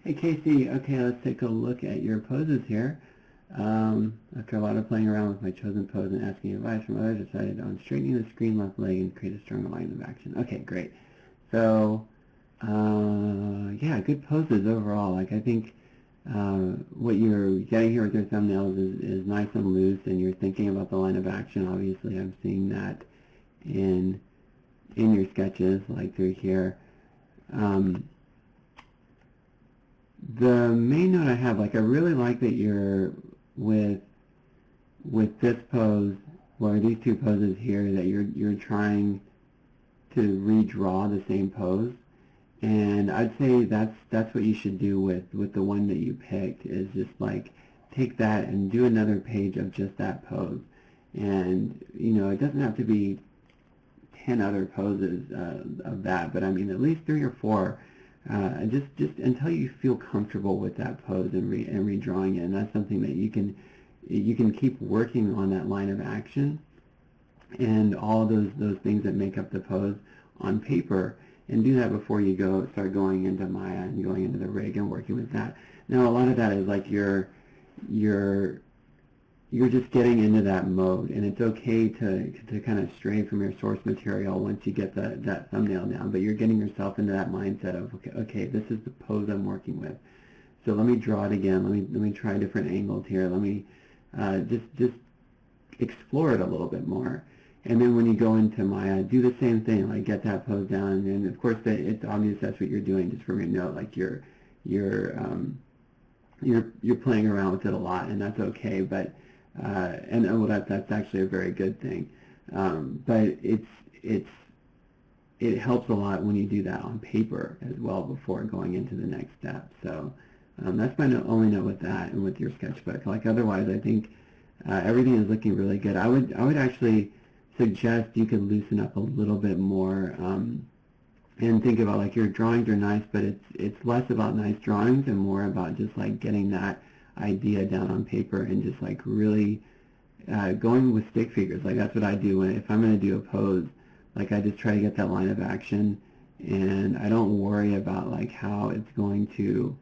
Hey Casey, okay, let's take a look at your poses here. After a lot of playing around with my chosen pose and asking advice from others, I decided on straightening the screen left leg and create a stronger line of action. Okay, great. So, yeah, good poses overall. Like I think what you're getting here with your thumbnails is nice and loose, and you're thinking about the line of action. Obviously, I'm seeing that in your sketches, like through here. The main note I have, like I really like that you're with this pose, or these two poses here, that you're trying to redraw the same pose. And I'd say that's what you should do with the one that you picked, is just like take that and do another page of just that pose. And you know, it doesn't have to be 10 other poses of that, but I mean at least 3 or 4. Just until you feel comfortable with that pose and redrawing it, and that's something that you can keep working on, that line of action and all those things that make up the pose on paper, and do that before you start going into Maya and going into the rig and working with that. Now a lot of that is like you're just getting into that mode, and it's okay to kind of stray from your source material once you get that thumbnail down, but you're getting yourself into that mindset of, okay, this is the pose I'm working with. So let me draw it again, let me try different angles here, let me just explore it a little bit more. And then when you go into Maya, do the same thing, like get that pose down, and of course it's obvious that's what you're doing, just from your note, like you're playing around with it a lot, and that's okay, but well, that's actually a very good thing. But it helps a lot when you do that on paper as well before going into the next step. So that's my only note with that and with your sketchbook. Like otherwise, I think everything is looking really good. I would actually suggest you could loosen up a little bit more and think about, like, your drawings are nice, but it's less about nice drawings and more about just like getting that idea down on paper and just like really going with stick figures. Like that's what I do if I'm going to do a pose. Like I just try to get that line of action, and I don't worry about like how it's going to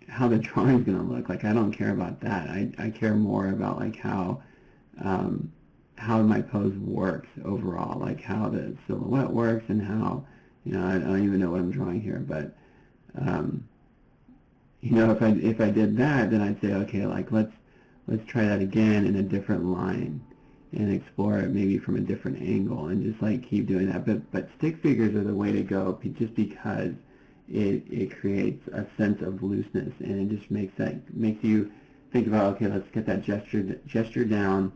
how the drawing's going to look. Like I don't care about that. I care more about like how my pose works overall, like how the silhouette works, and how, you know, I don't even know what I'm drawing here, but you know, if I did that, then I'd say, okay, like let's try that again in a different line and explore it maybe from a different angle, and just like keep doing that. But stick figures are the way to go, just because it creates a sense of looseness, and it just makes you think about, okay, let's get that gesture down,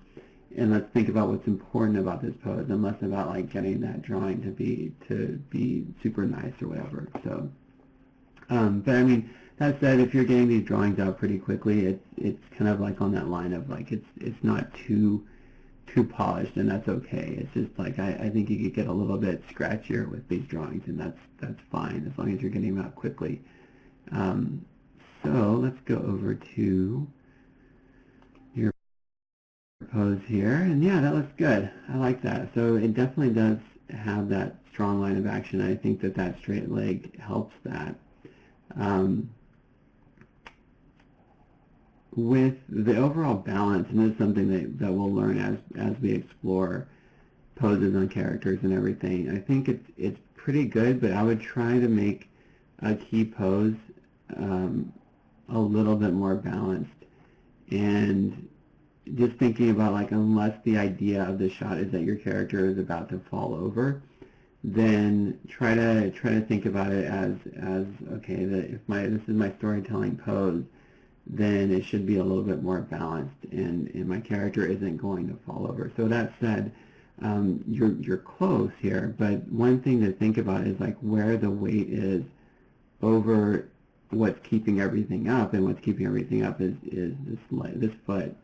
and let's think about what's important about this pose, and less about like getting that drawing to be super nice or whatever. So, but I mean, that said, if you're getting these drawings out pretty quickly, it's kind of like on that line of like it's not too polished, and that's okay. It's just like I think you could get a little bit scratchier with these drawings, and that's fine as long as you're getting them out quickly. So let's go over to your pose here, and yeah, that looks good. I like that. So it definitely does have that strong line of action. I think that straight leg helps that. With the overall balance, and this is something that we'll learn as we explore poses on characters and everything, I think it's pretty good, but I would try to make a key pose a little bit more balanced, and just thinking about, like, unless the idea of the shot is that your character is about to fall over, then try to think about it as okay, if this is my storytelling pose, then it should be a little bit more balanced, and my character isn't going to fall over. So that said, you're close here, but one thing to think about is like where the weight is over what's keeping everything up, and what's keeping everything up is this foot.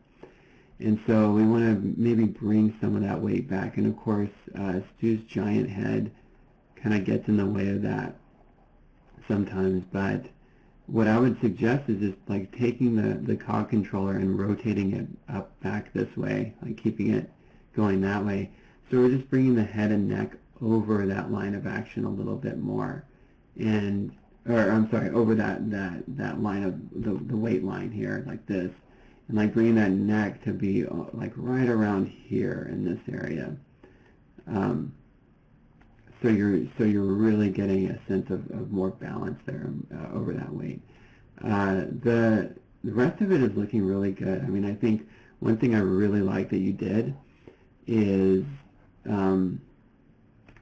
And so we want to maybe bring some of that weight back, and of course Stu's giant head kind of gets in the way of that sometimes, but what I would suggest is just like taking the cog controller and rotating it up back this way, like keeping it going that way. So we're just bringing the head and neck over that line of action a little bit more. And or I'm sorry, over that line of the weight line here, like this, and like bringing that neck to be like right around here in this area. So you're really getting a sense of more balance there over that weight. The rest of it is looking really good. I mean, I think one thing I really like that you did is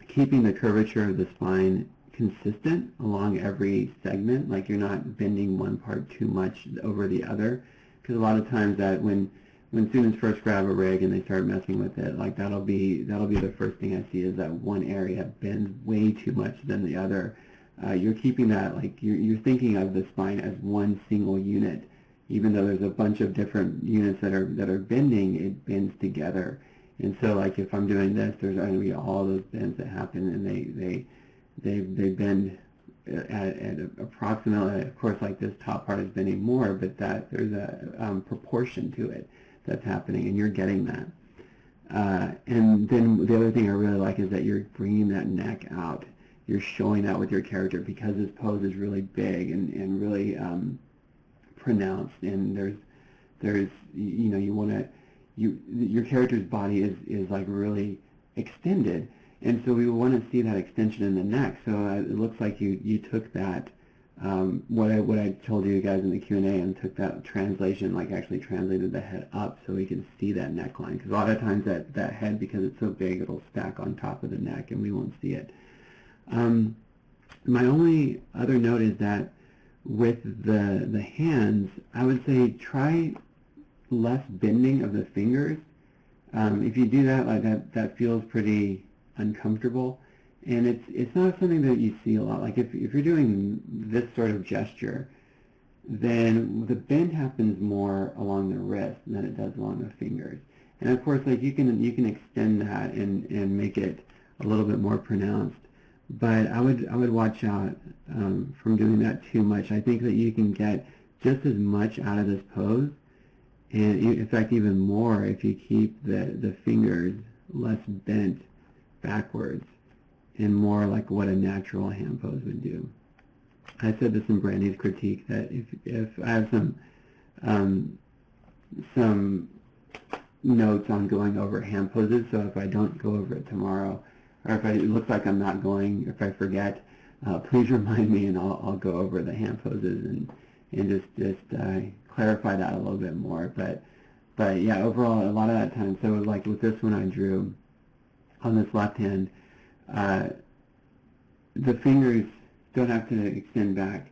keeping the curvature of the spine consistent along every segment. Like you're not bending one part too much over the other, because a lot of times that when students first grab a rig and they start messing with it, like that'll be the first thing I see, is that one area bends way too much than the other. You're keeping that, like you're thinking of the spine as one single unit, even though there's a bunch of different units that are bending. It bends together. And so, like if I'm doing this, there's going to be all those bends that happen, and they bend at approximately, of course, like this top part is bending more, but that there's a proportion to it that's happening, and you're getting that. And then the other thing I really like is that you're bringing that neck out. You're showing that with your character, because this pose is really big and really pronounced, and there's you know, you want to, your character's body is like really extended, and so we want to see that extension in the neck. So it looks like you took that what I told you guys in the Q&A, and took that translation, like actually translated the head up so we can see that neckline, because a lot of times that head, because it's so big, it'll stack on top of the neck and we won't see it. My only other note is that with the hands, I would say try less bending of the fingers. If you do that, like that feels pretty uncomfortable, and it's not something that you see a lot. Like if you're doing this sort of gesture, then the bend happens more along the wrist than it does along the fingers. And of course, like you can extend that and make it a little bit more pronounced. But I would watch out from doing that too much. I think that you can get just as much out of this pose, and in fact even more, if you keep the fingers less bent backwards and more like what a natural hand pose would do. I said this in Brandy's critique, that if I have some notes on going over hand poses, so if I don't go over it tomorrow, or if it looks like I'm not going, if I forget, please remind me, and I'll go over the hand poses and just clarify that a little bit more. But yeah, overall, a lot of that time, so like with this one I drew on this left hand, the fingers don't have to extend back,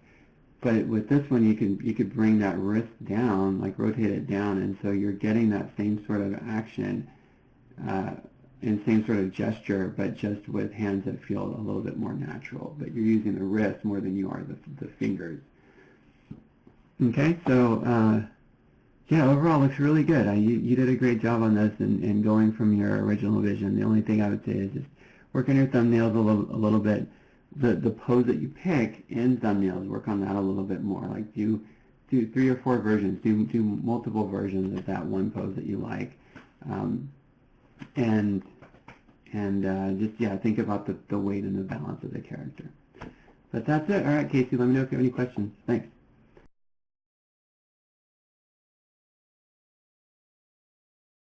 but with this one you could bring that wrist down, like rotate it down, and so you're getting that same sort of action and same sort of gesture, but just with hands that feel a little bit more natural. But you're using the wrist more than you are the fingers. Okay, so yeah, overall looks really good. You did a great job on this, and going from your original vision. The only thing I would say is just work on your thumbnails a little bit. The pose that you pick in thumbnails, work on that a little bit more. Like do 3 or 4 versions. Do multiple versions of that one pose that you like. And just, yeah, think about the weight and the balance of the character. But that's it. All right, Casey, let me know if you have any questions. Thanks.